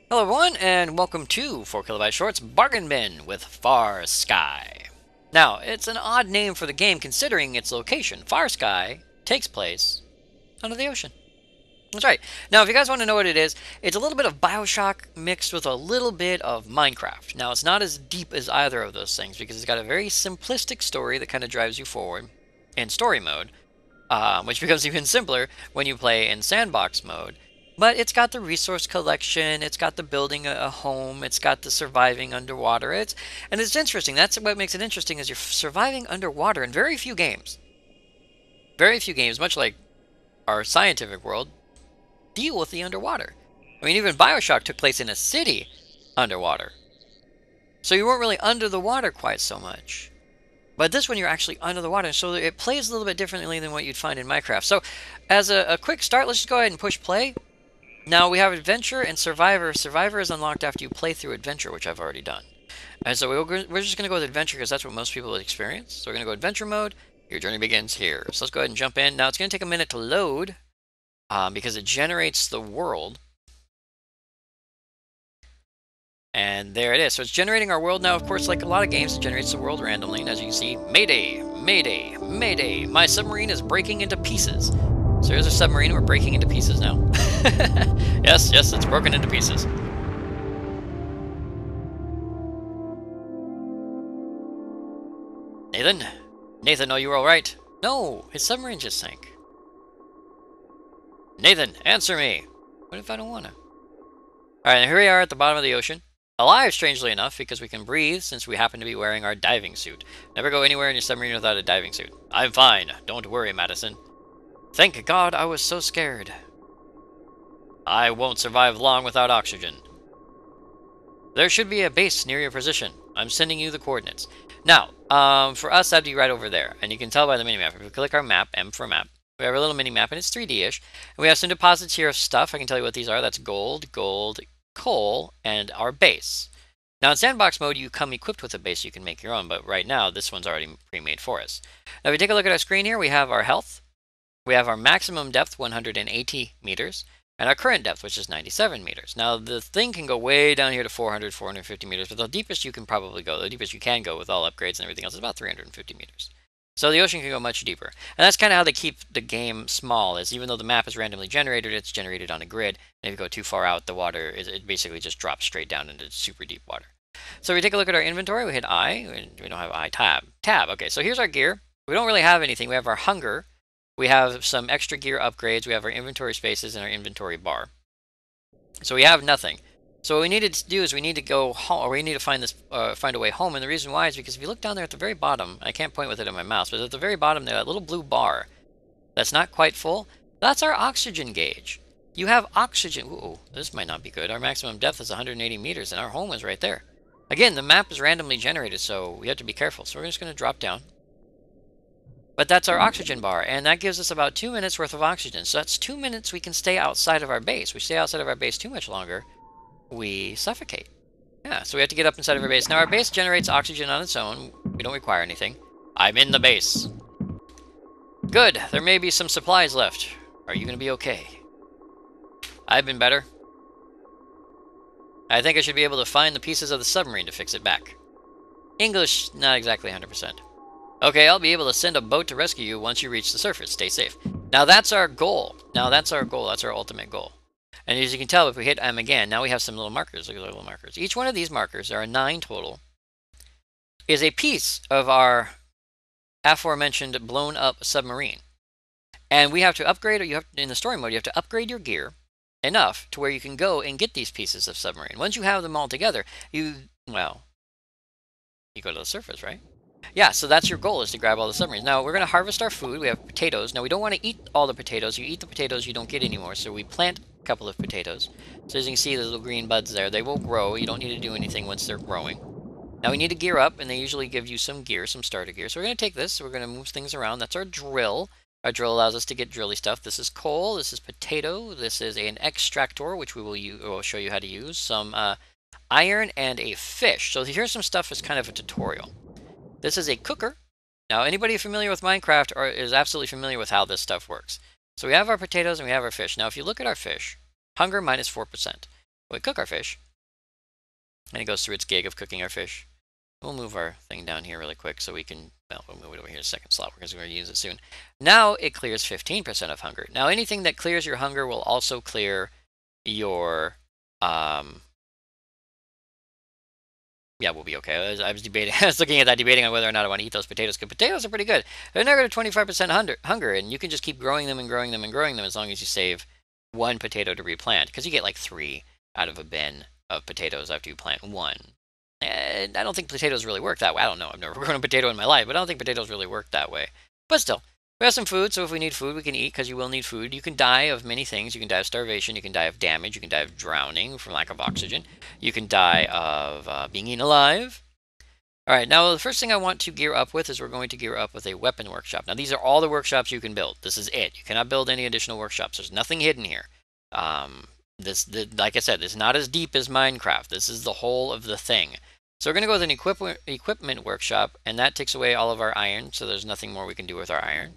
Hello everyone, and welcome to 4 Kilobyte Shorts Bargain Bin with FarSky. Now, it's an odd name for the game considering its location. FarSky takes place under the ocean. That's right. Now, if you guys want to know what it is, it's a little bit of BioShock mixed with a little bit of Minecraft. Now, it's not as deep as either of those things because it's got a very simplistic story that kind of drives you forward in story mode, which becomes even simpler when you play in sandbox mode. But it's got the resource collection, it's got the building a home, it's got the surviving underwater. And it's interesting. That's what makes it interesting is you're surviving underwater in very few games. Very few games, much like our scientific world, deal with the underwater. I mean, even BioShock took place in a city underwater. So you weren't really under the water quite so much. But this one, you're actually under the water, so it plays a little bit differently than what you'd find in Minecraft. So, as a quick start, let's just go ahead and push play. Now, we have Adventure and Survivor. Survivor is unlocked after you play through Adventure, which I've already done. And so we're just going to go with Adventure because that's what most people would experience. So we're going to go Adventure mode. Your journey begins here. So let's go ahead and jump in. Now, it's going to take a minute to load because it generates the world. And there it is. So it's generating our world now. Of course, like a lot of games, it generates the world randomly. And as you can see, Mayday, Mayday, Mayday. My submarine is breaking into pieces. So here's our submarine. We're breaking into pieces now. Yes, it's broken into pieces. Nathan? Nathan, are you alright? No, his submarine just sank. Nathan, answer me. What if I don't want to? Alright, here we are at the bottom of the ocean. Alive, strangely enough, because we can breathe since we happen to be wearing our diving suit. Never go anywhere in your submarine without a diving suit. I'm fine. Don't worry, Madison. Thank God, I was so scared. I won't survive long without oxygen. There should be a base near your position. I'm sending you the coordinates. Now, for us, that'd be right over there. And you can tell by the minimap. If we click our map, M for map, we have a little mini-map, and it's 3D-ish. And we have some deposits here of stuff. I can tell you what these are. That's gold, coal, and our base. Now, in sandbox mode, you come equipped with a base. You can make your own. But right now, this one's already pre-made for us. Now, if we take a look at our screen here, we have our health. We have our maximum depth, 180 meters, and our current depth, which is 97 meters. Now, the thing can go way down here to 400, 450 meters, but the deepest you can probably go, the deepest you can go with all upgrades and everything else is about 350 meters. So the ocean can go much deeper. And that's kind of how they keep the game small, is even though the map is randomly generated, it's generated on a grid. And if you go too far out, the water, it basically just drops straight down into super deep water. So we take a look at our inventory. We hit I. We don't have I. Tab. Okay, so here's our gear. We don't really have anything. We have our hunger. We have some extra gear upgrades. We have our inventory spaces and our inventory bar. So we have nothing. So what we need to do is we need to go home, or we need to find a way home. And the reason why is because if you look down there at the very bottom, I can't point with it on my mouse, but at the very bottom there, that little blue bar that's not quite full, that's our oxygen gauge. You have oxygen. Ooh, this might not be good. Our maximum depth is 180 meters, and our home is right there. Again, the map is randomly generated, so we have to be careful. So we're just going to drop down. But that's our oxygen bar, and that gives us about 2 minutes worth of oxygen. So that's 2 minutes we can stay outside of our base. We stay outside of our base too much longer, we suffocate. Yeah, so we have to get up inside of our base. Now, our base generates oxygen on its own. We don't require anything. I'm in the base. Good. There may be some supplies left. Are you going to be okay? I've been better. I think I should be able to find the pieces of the submarine to fix it back. English, not exactly 100%. Okay, I'll be able to send a boat to rescue you once you reach the surface. Stay safe. Now that's our goal. That's our ultimate goal. And as you can tell, if we hit M again, now we have some little markers. Look at the little markers. Each one of these markers, there are 9 total, is a piece of our aforementioned blown up submarine. And we have to upgrade, or in the story mode, you have to upgrade your gear enough to where you can go and get these pieces of submarine. Once you have them all together, you go to the surface, right? Yeah, so that's your goal, is to grab all the submarines. Now, we're going to harvest our food. We have potatoes. Now, we don't want to eat all the potatoes. You eat the potatoes, you don't get any more. So we plant a couple of potatoes. So as you can see, the little green buds there, they will grow. You don't need to do anything once they're growing. Now, we need to gear up, and they usually give you some gear, some starter gear. So we're going to take this. We're going to move things around. That's our drill. Our drill allows us to get drilly stuff. This is coal. This is potato. This is an extractor, which we will show you how to use. Some iron and a fish. So here's some stuff as kind of a tutorial. This is a cooker. Now, anybody familiar with Minecraft is absolutely familiar with how this stuff works. So we have our potatoes and we have our fish. Now, if you look at our fish, hunger minus 4%. We cook our fish. And it goes through its gig of cooking our fish. We'll move our thing down here really quick so we can, well, we'll move it over here to second slot because we're going to use it soon. Now it clears 15% of hunger. Now anything that clears your hunger will also clear your, yeah, we'll be okay. I was debating, I was looking at that, debating on whether or not I want to eat those potatoes, because potatoes are pretty good. They're now going to 25% hunger, and you can just keep growing them and growing them and growing them as long as you save one potato to replant, because you get like 3 out of a bin of potatoes after you plant one. And I don't think potatoes really work that way. I don't know. I've never grown a potato in my life, but I don't think potatoes really work that way. But still, we have some food, so if we need food, we can eat, because you will need food. You can die of many things. You can die of starvation. You can die of damage. You can die of drowning from lack of oxygen. You can die of being eaten alive. All right, now the first thing I want to gear up with is we're going to gear up with a weapon workshop. Now, these are all the workshops you can build. This is it. You cannot build any additional workshops. There's nothing hidden here. Like I said, this is not as deep as Minecraft. This is the whole of the thing. So we're going to go with an equipment workshop, and that takes away all of our iron, so there's nothing more we can do with our iron.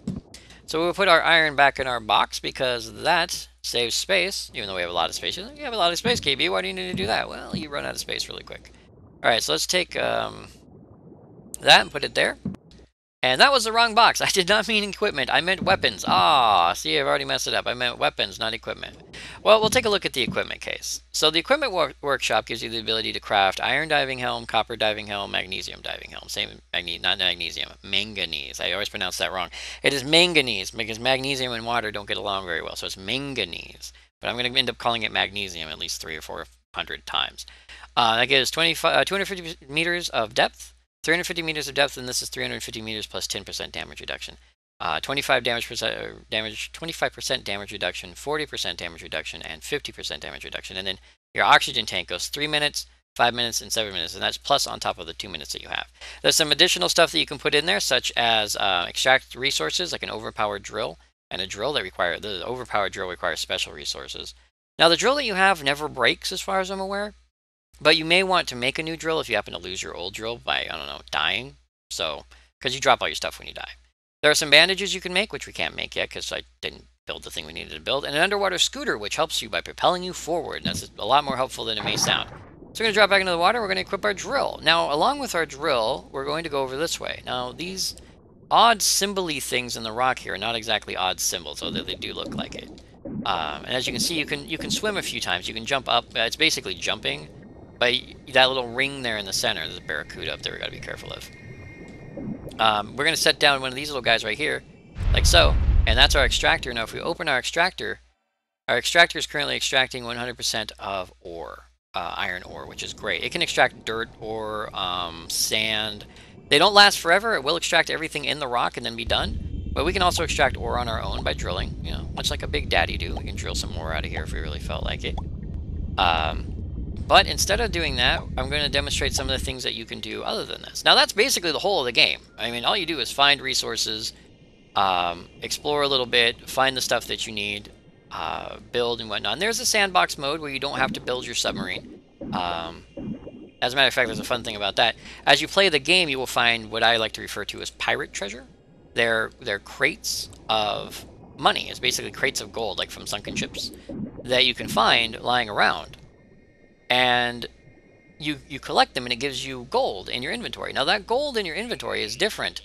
So we'll put our iron back in our box, because that saves space, even though we have a lot of space. You have a lot of space, KB. Why do you need to do that? Well, you run out of space really quick. All right, so let's take that and put it there. And that was the wrong box. I did not mean equipment. I meant weapons. Ah, see, I've already messed it up. I meant weapons, not equipment. Well, we'll take a look at the equipment case. So the equipment workshop gives you the ability to craft iron diving helm, copper diving helm, magnesium diving helm. Same, not magnesium, manganese. I always pronounce that wrong. It is manganese, because magnesium and water don't get along very well. So it's manganese. But I'm going to end up calling it magnesium at least 300 or 400 times. That gives 250 meters of depth. 350 meters of depth, and this is 350 meters plus 10% damage reduction. 25% damage reduction, 40% damage reduction, and 50% damage reduction. And then your oxygen tank goes 3 minutes, 5 minutes, and 7 minutes, and that's plus on top of the 2 minutes that you have. There's some additional stuff that you can put in there, such as extract resources, like an overpowered drill, and a drill that the overpowered drill requires special resources. Now, the drill that you have never breaks, as far as I'm aware. But you may want to make a new drill if you happen to lose your old drill by, I don't know, dying. So, because you drop all your stuff when you die. There are some bandages you can make, which we can't make yet because I didn't build the thing we needed to build. And an underwater scooter, which helps you by propelling you forward. And that's a lot more helpful than it may sound. So we're going to drop back into the water. We're going to equip our drill. Now, along with our drill, we're going to go over this way. Now, these odd symbol-y things in the rock here are not exactly odd symbols, although they do look like it. And as you can see, you can swim a few times. You can jump up. It's basically jumping. But that little ring there in the center, there's a barracuda up there we got to be careful of. We're going to set down one of these little guys right here, like so, and that's our extractor. Now, if we open our extractor is currently extracting 100% of ore, iron ore, which is great. It can extract dirt, ore, sand. They don't last forever. It will extract everything in the rock and then be done. But we can also extract ore on our own by drilling, you know, much like a big daddy do. We can drill some ore out of here if we really felt like it. But instead of doing that, I'm going to demonstrate some of the things that you can do other than this. Now, that's basically the whole of the game. I mean, all you do is find resources, explore a little bit, find the stuff that you need, build and whatnot. And there's a sandbox mode where you don't have to build your submarine. As a matter of fact, there's a fun thing about that. As you play the game, you will find what I like to refer to as pirate treasure. They're crates of money. It's basically crates of gold, like from sunken ships, that you can find lying around. And you collect them, and it gives you gold in your inventory. Now, that gold in your inventory is different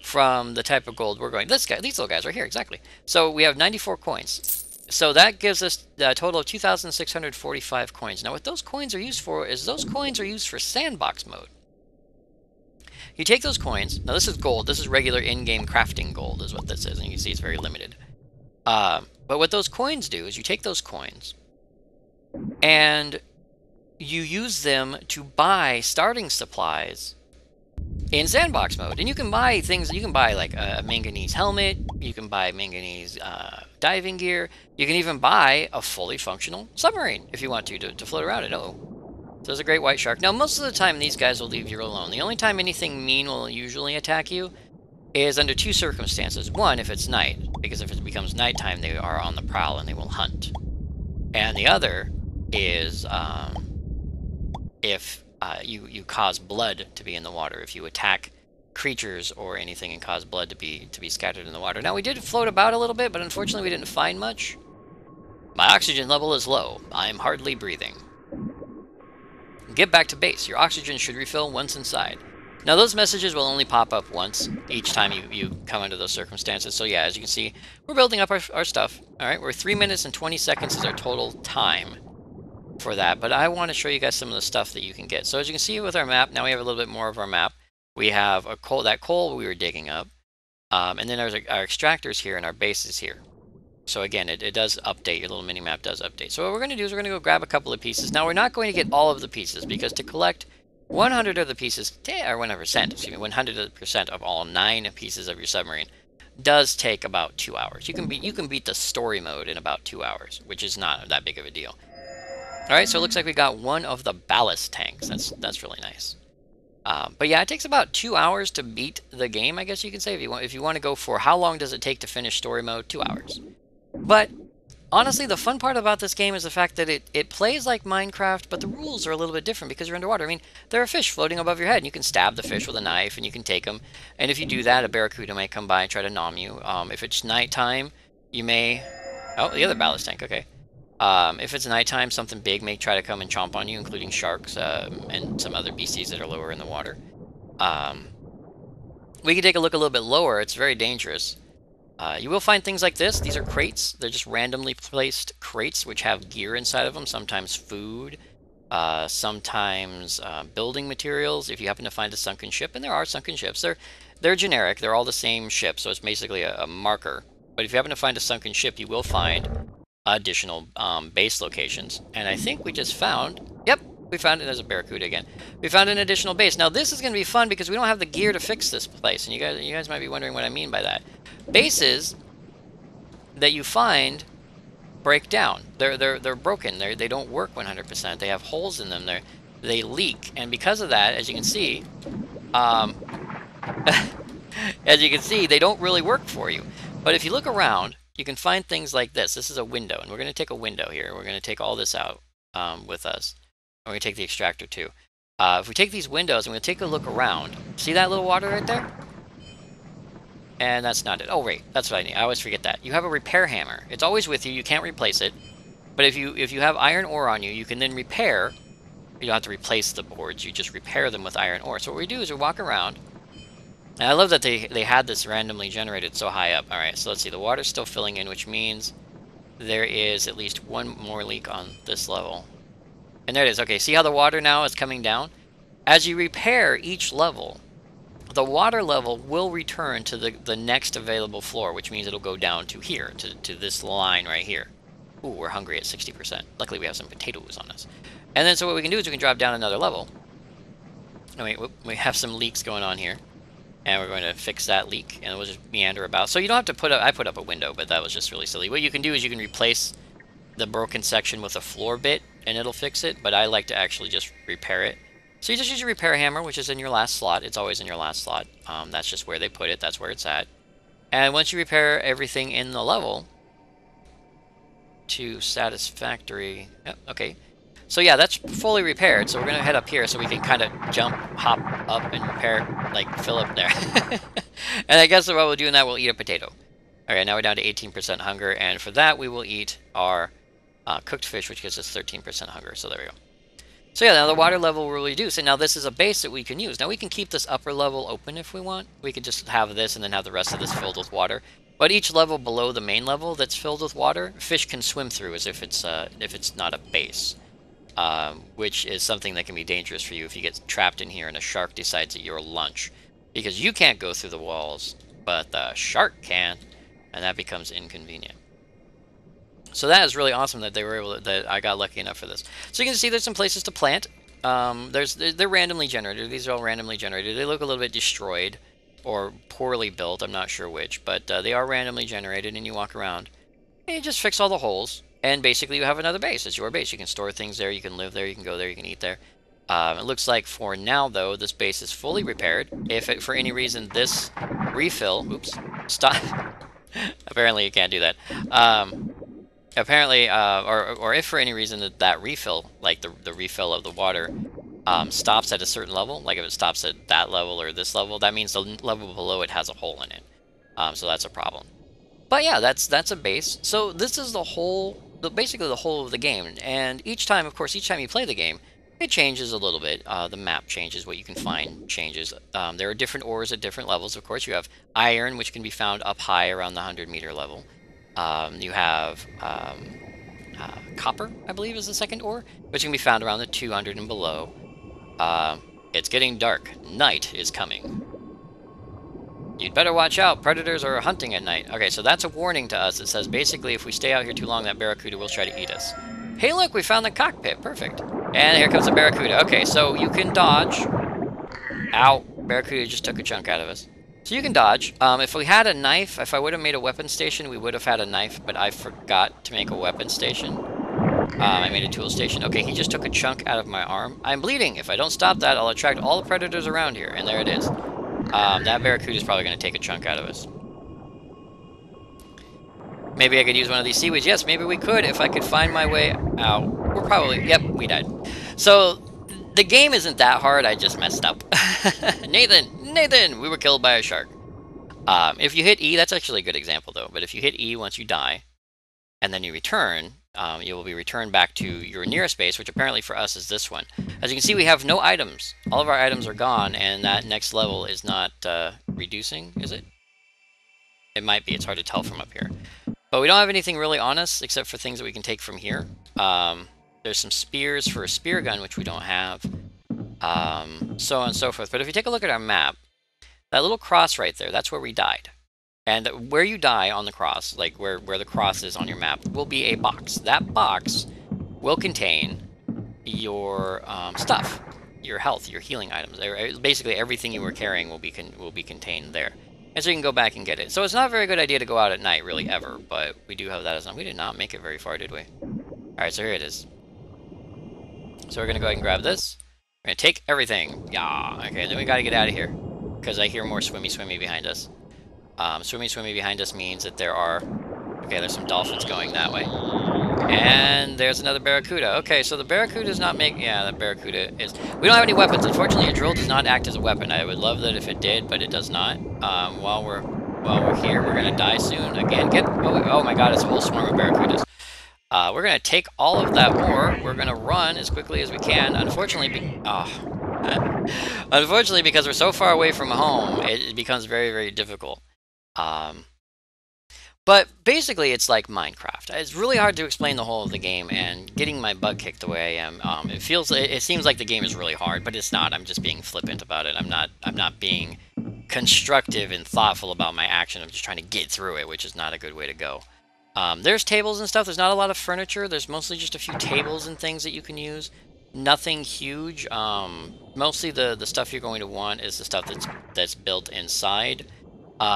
from the type of gold we're going. These little guys right here, exactly. So we have 94 coins. So that gives us a total of 2,645 coins. Now, what those coins are used for is those coins are used for sandbox mode. You take those coins. Now, this is gold. This is regular in-game crafting gold is what this is. And you can see it's very limited. But what those coins do is you take those coins and you use them to buy starting supplies in sandbox mode. And you can buy things, you can buy like a manganese helmet, you can buy manganese diving gear, you can even buy a fully functional submarine if you want to float around it. Oh, so there's a great white shark. Now, most of the time these guys will leave you alone. The only time anything mean will usually attack you is under two circumstances. One, if it's night, because if it becomes nighttime, they are on the prowl and they will hunt. And the other is if you cause blood to be in the water, if you attack creatures or anything and cause blood to be scattered in the water. Now, we did float about a little bit, but unfortunately we didn't find much. My oxygen level is low. I'm hardly breathing. Get back to base. Your oxygen should refill once inside. Now, those messages will only pop up once each time you come under those circumstances. So yeah, as you can see, we're building up our stuff. All right, we're 3 minutes and 20 seconds is our total time for that. But I want to show you guys some of the stuff that you can get. So as you can see with our map, now we have a little bit more of our map. We have that coal we were digging up. And then there's our extractors here and our bases here. So again, it does update. Your little mini-map does update. So what we're going to do is we're going to go grab a couple of pieces. Now, we're not going to get all of the pieces because to collect 100 of the pieces, or 100%, excuse me, 100% of all 9 pieces of your submarine does take about 2 hours. You can beat the story mode in about 2 hours, which is not that big of a deal. All right, so it looks like we got one of the ballast tanks. That's really nice. But yeah, it takes about 2 hours to beat the game, I guess you could say. If you want to go for how long does it take to finish story mode, 2 hours. But honestly, the fun part about this game is the fact that it plays like Minecraft, but the rules are a little bit different because you're underwater. I mean, there are fish floating above your head, and you can stab the fish with a knife, and you can take them. And if you do that, a barracuda might come by and try to nom you. If it's nighttime, you may... Oh, the other ballast tank, okay. If it's nighttime, something big may try to come and chomp on you, including sharks and some other beasties that are lower in the water. We can take a look a little bit lower. It's very dangerous. You will find things like this. These are crates. They're just randomly placed crates which have gear inside of them, sometimes food, sometimes building materials, if you happen to find a sunken ship. And there are sunken ships. They're generic. They're all the same ship, so it's basically a marker. But if you happen to find a sunken ship, you will find additional base locations. And I think we just found... Yep, we found it as a barracuda again. We found an additional base. Now, this is going to be fun because we don't have the gear to fix this place. And you guys might be wondering what I mean by that. Bases that you find break down. They're broken. They don't work 100%. They have holes in them. They leak, and because of that, as you can see, they don't really work for you. But if you look around, you can find things like this. This is a window, and we're going to take a window here. We're going to take all this out with us. We're going to take the extractor too. If we take these windows and we'll take a look around, see that little water right there? And that's not it. Oh, wait, that's what I need. I always forget that. You have a repair hammer. It's always with you. You can't replace it. But if you have iron ore on you, you can then repair. You don't have to replace the boards. You just repair them with iron ore. So what we do is we walk around. And I love that they had this randomly generated so high up. All right, so let's see. The water's still filling in, which means there is at least one more leak on this level. And there it is. Okay, see how the water now is coming down? As you repair each level, the water level will return to the next available floor, which means it'll go down to here, to this line right here. Ooh, we're hungry at 60%. Luckily, we have some potatoes on us. And then so what we can do is we can drop down another level. And we have some leaks going on here. And we're going to fix that leak, and we'll just meander about. So you don't have to put up... I put up a window, but that was just really silly. What you can do is you can replace the broken section with a floor bit, and it'll fix it. But I like to actually just repair it. So you just use your repair hammer, which is in your last slot. It's always in your last slot. That's just where they put it. That's where it's at. And once you repair everything in the level to satisfactory... Yep, okay. So yeah, that's fully repaired. So we're going to head up here so we can kind of jump, hop up, and repair, like, fill up there. And I guess while we're doing that, we'll eat a potato. All right, now we're down to 18% hunger. And for that, we will eat our cooked fish, which gives us 13% hunger. So there we go. So yeah, now the water level will reduce, and now this is a base that we can use. Now we can keep this upper level open if we want. We could just have this and then have the rest of this filled with water. But each level below the main level that's filled with water, fish can swim through as if it's not a base. Which is something that can be dangerous for you if you get trapped in here and a shark decides that you're lunch. Because you can't go through the walls, but the shark can, and that becomes inconvenient. So that is really awesome that they were able to, that I got lucky enough for this. So you can see there's some places to plant. They're randomly generated. These are all randomly generated. They look a little bit destroyed or poorly built. I'm not sure which, but they are randomly generated, and you walk around and you just fix all the holes. And basically you have another base. It's your base. You can store things there. You can live there. You can go there. You can eat there. It looks like for now, though, this base is fully repaired. If for any reason this refill... Oops. Stop. Apparently you can't do that. Apparently, or if for any reason that refill, like the refill of the water, stops at a certain level, like if it stops at that level or this level, that means the level below it has a hole in it. So that's a problem. But yeah, that's a base. So this is the whole... basically the whole of the game, and each time, of course, each time you play the game, it changes a little bit. The map changes, what you can find changes. There are different ores at different levels. Of course, you have iron, which can be found up high around the 100-meter level. You have copper, I believe, is the second ore, which can be found around the 200 and below. It's getting dark. Night is coming. You'd better watch out. Predators are hunting at night. Okay, so that's a warning to us. It says basically if we stay out here too long, that barracuda will try to eat us. Hey, look, we found the cockpit. Perfect. And here comes the barracuda. Okay, so you can dodge. Ow. Barracuda just took a chunk out of us. So you can dodge. If we had a knife, if I would have made a weapon station, we would have had a knife, but I forgot to make a weapon station. I made a tool station. Okay, he just took a chunk out of my arm. I'm bleeding. If I don't stop that, I'll attract all the predators around here. And there it is. That barracuda is probably going to take a chunk out of us. Maybe I could use one of these seaweeds. Yes, maybe we could if I could find my way out. We're probably... Yep, we died. So, the game isn't that hard. I just messed up. Nathan! We were killed by a shark. If you hit E, that's actually a good example, though. But if you hit E once you die, and then you return, you will be returned back to your nearest base, which apparently for us is this one. As you can see, we have no items. All of our items are gone, and that next level is not reducing, is it? It might be. It's hard to tell from up here. But we don't have anything really on us, except for things that we can take from here. There's some spears for a spear gun, which we don't have. So on and so forth. But if you take a look at our map, that little cross right there, that's where we died. And where you die on the cross, like where the cross is on your map, will be a box. That box will contain your stuff, your health, your healing items. Basically, everything you were carrying will be contained there. And so you can go back and get it. So it's not a very good idea to go out at night, really, ever. But we do have that as well. We did not make it very far, did we? Alright, so here it is. So we're going to go ahead and grab this. We're going to take everything. Yeah. Okay, then we got to get out of here. Because I hear more swimmy behind us. Swimmy behind us means that there are... Okay, there's some dolphins going that way. And there's another barracuda. Okay, so the barracuda is not making... Yeah, the barracuda is... We don't have any weapons. Unfortunately, a drill does not act as a weapon. I would love that if it did, but it does not. While we're here, we're going to die soon. Again, oh my god, it's a whole swarm of barracudas. We're going to take all of that ore. We're going to run as quickly as we can. Unfortunately, unfortunately, because we're so far away from home, it becomes very, very difficult. But basically, it's like Minecraft. It's really hard to explain the whole of the game, and getting my butt kicked the way I am, it seems like the game is really hard, but it's not. I'm just being flippant about it. I'm not being constructive and thoughtful about my action. I'm just trying to get through it, which is not a good way to go. There's tables and stuff. There's not a lot of furniture. There's mostly just a few tables and things that you can use. Nothing huge. Mostly the stuff you're going to want is the stuff that's built inside.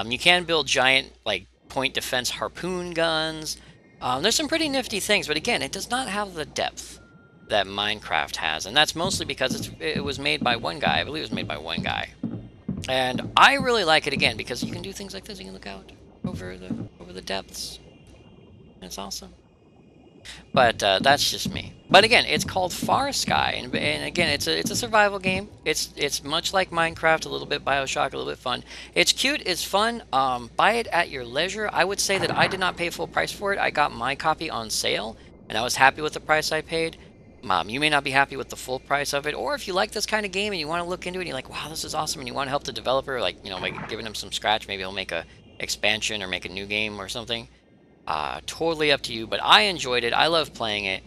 You can build giant, like, point defense harpoon guns. There's some pretty nifty things, but again, it does not have the depth that Minecraft has, and that's mostly because it was made by one guy. I believe it was made by one guy. And I really like it, again, because you can do things like this. You can look out over the depths. It's awesome. But that's just me. But again, it's called FarSky, and again, it's a survival game. It's much like Minecraft, a little bit BioShock, a little bit fun. It's cute, it's fun. Buy it at your leisure. I would say that I did not pay full price for it. I got my copy on sale, and I was happy with the price I paid. You may not be happy with the full price of it, or if you like this kind of game and you want to look into it, and you're like, wow, this is awesome, and you want to help the developer, like, you know, like giving him some scratch, maybe he'll make a expansion or make a new game or something. Totally up to you, but I enjoyed it. I love playing it.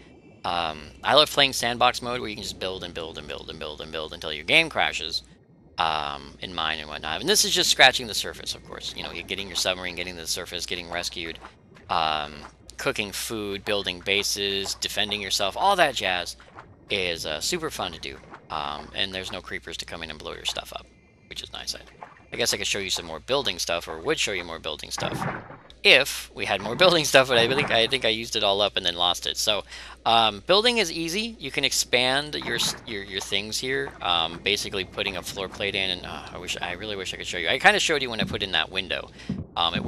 I love playing sandbox mode where you can just build and build and build and build and build until your game crashes, in mine and whatnot. And this is just scratching the surface, of course. You know, you're getting your submarine, getting to the surface, getting rescued, cooking food, building bases, defending yourself, all that jazz is super fun to do. And there's no creepers to come in and blow your stuff up, which is nice. I guess I could show you some more building stuff, or would show you more building stuff if we had more building stuff, but I think I used it all up and then lost it. So building is easy. You can expand your things here, basically putting a floor plate in, and I really wish I could show you. I kind of showed you when I put in that window. It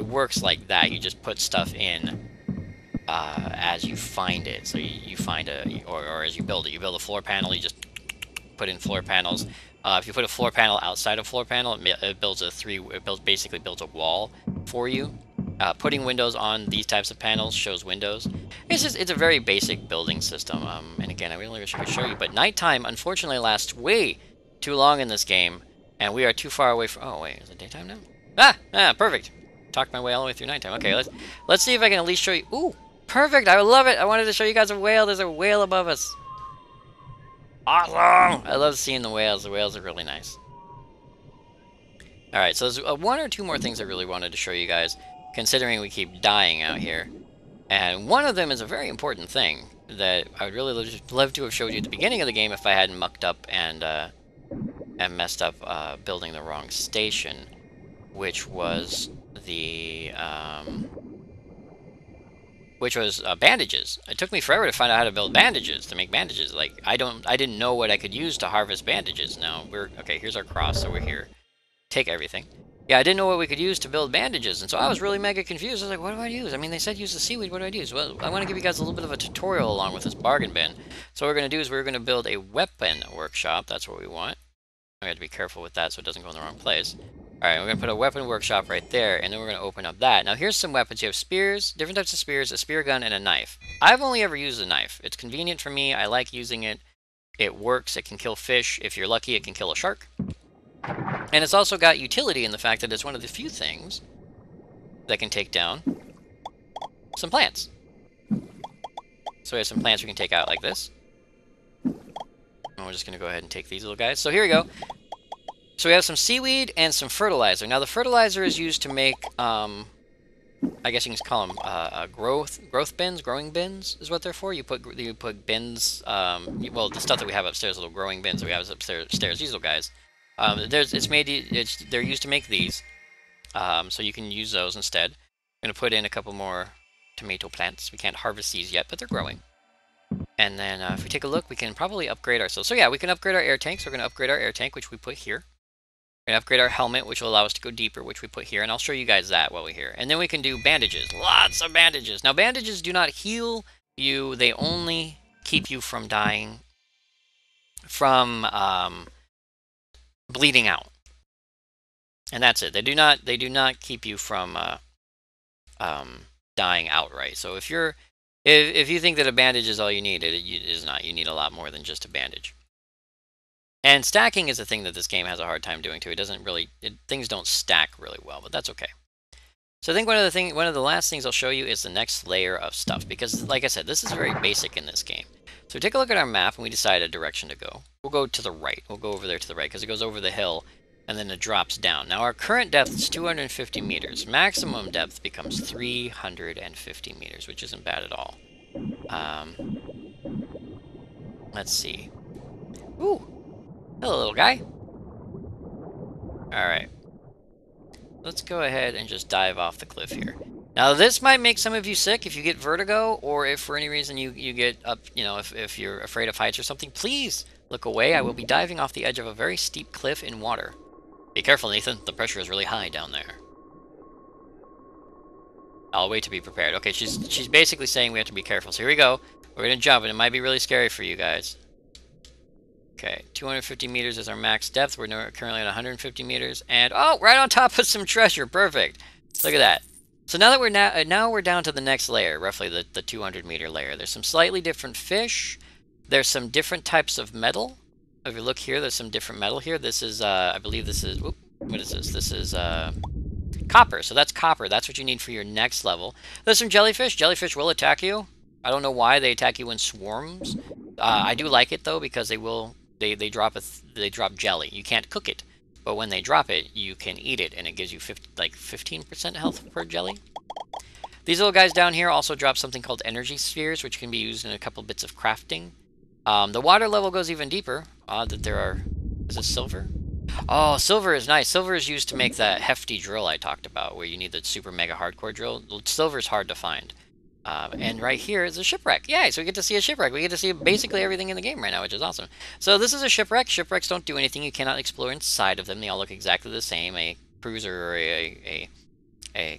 works like that. You just put stuff in as you find it. So you find or as you build it. You build a floor panel, you just put in floor panels. If you put a floor panel outside a floor panel, it basically builds a wall for you. Putting windows on these types of panels shows windows. It's a very basic building system. And again, I really wish I could show you, but nighttime unfortunately lasts way too long in this game, and we are too far away from. Oh wait, is it daytime now? Perfect. Talked my way all the way through nighttime. Okay, let's see if I can at least show you. Ooh, perfect! I love it. I wanted to show you guys a whale. There's a whale above us. Awesome! I love seeing the whales. The whales are really nice. All right, so there's one or two more things I really wanted to show you guys, considering we keep dying out here. And one of them is a very important thing that I would really love to have showed you at the beginning of the game if I hadn't mucked up and messed up building the wrong station, which was the bandages. It took me forever to find out how to build bandages, to make bandages. Like I didn't know what I could use to harvest bandages. Now okay. Here's our cross, so we're here. Take everything. Yeah, I didn't know what we could use to build bandages, and so I was really mega confused. I was like, what do I use? I mean, they said use the seaweed. What do I use? Well, I want to give you guys a little bit of a tutorial along with this bargain bin. So what we're going to do is we're going to build a weapon workshop. That's what we want. I have to be careful with that so it doesn't go in the wrong place. Alright, we're going to put a weapon workshop right there, and then we're going to open up that. Now here's some weapons. You have spears, different types of spears, a spear gun, and a knife. I've only ever used a knife. It's convenient for me. I like using it. It works. It can kill fish. If you're lucky, it can kill a shark. And it's also got utility in the fact that it's one of the few things that can take down some plants. So we have some plants we can take out like this. And we're just going to go ahead and take these little guys. So here we go. So we have some seaweed and some fertilizer. Now the fertilizer is used to make, I guess you can call them growth bins, growing bins is what they're for. You put bins, well, the stuff that we have upstairs, little growing bins that we have upstairs, these little guys. They're used to make these, so you can use those instead. I'm going to put in a couple more tomato plants. We can't harvest these yet, but they're growing. And then if we take a look, we can probably upgrade ourselves. So yeah, we can upgrade our air tanks. We're going to upgrade our air tank, which we put here. We're going to upgrade our helmet, which will allow us to go deeper, which we put here. And I'll show you guys that while we're here. And then we can do bandages. Lots of bandages. Now, bandages do not heal you. They only keep you from dying from bleeding out. And that's it. They do not keep you from dying outright. So if you think that a bandage is all you need, it is not. You need a lot more than just a bandage. And stacking is a thing that this game has a hard time doing too. It doesn't really, things don't stack really well, but that's okay. So I think one of the last things I'll show you is the next layer of stuff, because like I said, this is very basic in this game. So take a look at our map and we decide a direction to go. We'll go to the right. We'll go over there to the right because it goes over the hill and then it drops down. Now our current depth is 250 meters. Maximum depth becomes 350 meters, which isn't bad at all. Let's see. Ooh. Hello, little guy. Alright. Let's go ahead and just dive off the cliff here. Now, this might make some of you sick if you get vertigo, or if for any reason you get up, you know, if you're afraid of heights or something, please look away. I will be diving off the edge of a very steep cliff in water. Be careful, Nathan. The pressure is really high down there. I'll wait to be prepared. Okay, she's basically saying we have to be careful. So here we go. We're going to jump, and it might be really scary for you guys. Okay, 250 meters is our max depth. We're currently at 150 meters, and oh, right on top of some treasure. Perfect. Look at that. So now that we're down to the next layer, roughly the 200-meter layer. There's some slightly different fish. There's some different types of metal. If you look here, there's some different metal here. This is, I believe this is, whoop, what is this? This is copper. So that's copper. That's what you need for your next level. There's some jellyfish. Jellyfish will attack you. I don't know why they attack you in swarms. I do like it though because they will. They drop jelly. You can't cook it, but when they drop it, you can eat it, and it gives you 15% health per jelly. These little guys down here also drop something called energy spheres, which can be used in a couple bits of crafting. The water level goes even deeper. Odd that there are. Is this silver? Oh, silver is nice. Silver is used to make that hefty drill I talked about, where you need the super mega hardcore drill. Silver is hard to find. And right here is a shipwreck. Yay, so we get to see a shipwreck. We get to see basically everything in the game right now, which is awesome. So this is a shipwreck. Shipwrecks don't do anything. You cannot explore inside of them. They all look exactly the same. A cruiser or a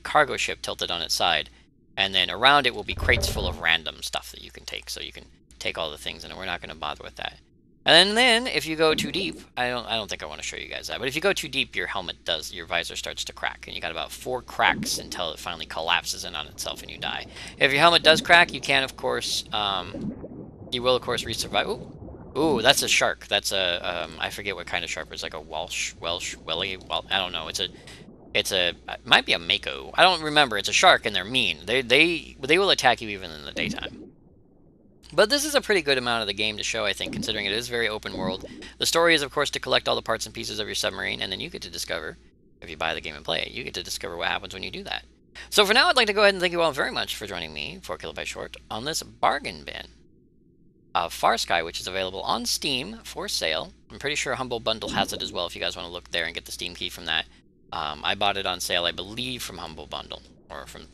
cargo ship tilted on its side. And then around it will be crates full of random stuff that you can take. So you can take all the things, and we're not going to bother with that. And then if you go too deep, I don't think I want to show you guys that, but if you go too deep, your visor starts to crack, and you got about 4 cracks until it finally collapses in on itself and you die. If your helmet does crack, you can of course, you will of course re-survive. Ooh, that's a shark. That's a I forget what kind of shark. It's like a Welsh, I don't know. It might be a mako. I don't remember. It's a shark and they're mean. They will attack you even in the daytime. But this is a pretty good amount of the game to show, I think, considering it is very open world. The story is, of course, to collect all the parts and pieces of your submarine, and then you get to discover, if you buy the game and play it, you get to discover what happens when you do that. So for now, I'd like to go ahead and thank you all very much for joining me, 4KB Short, on this bargain bin of FarSky, which is available on Steam for sale. I'm pretty sure Humble Bundle has it as well if you guys want to look there and get the Steam key from that. I bought it on sale, I believe, from Humble Bundle, or from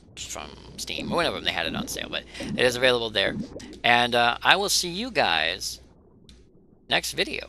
Steam, or one of them, they had it on sale, but it is available there. And I will see you guys next video.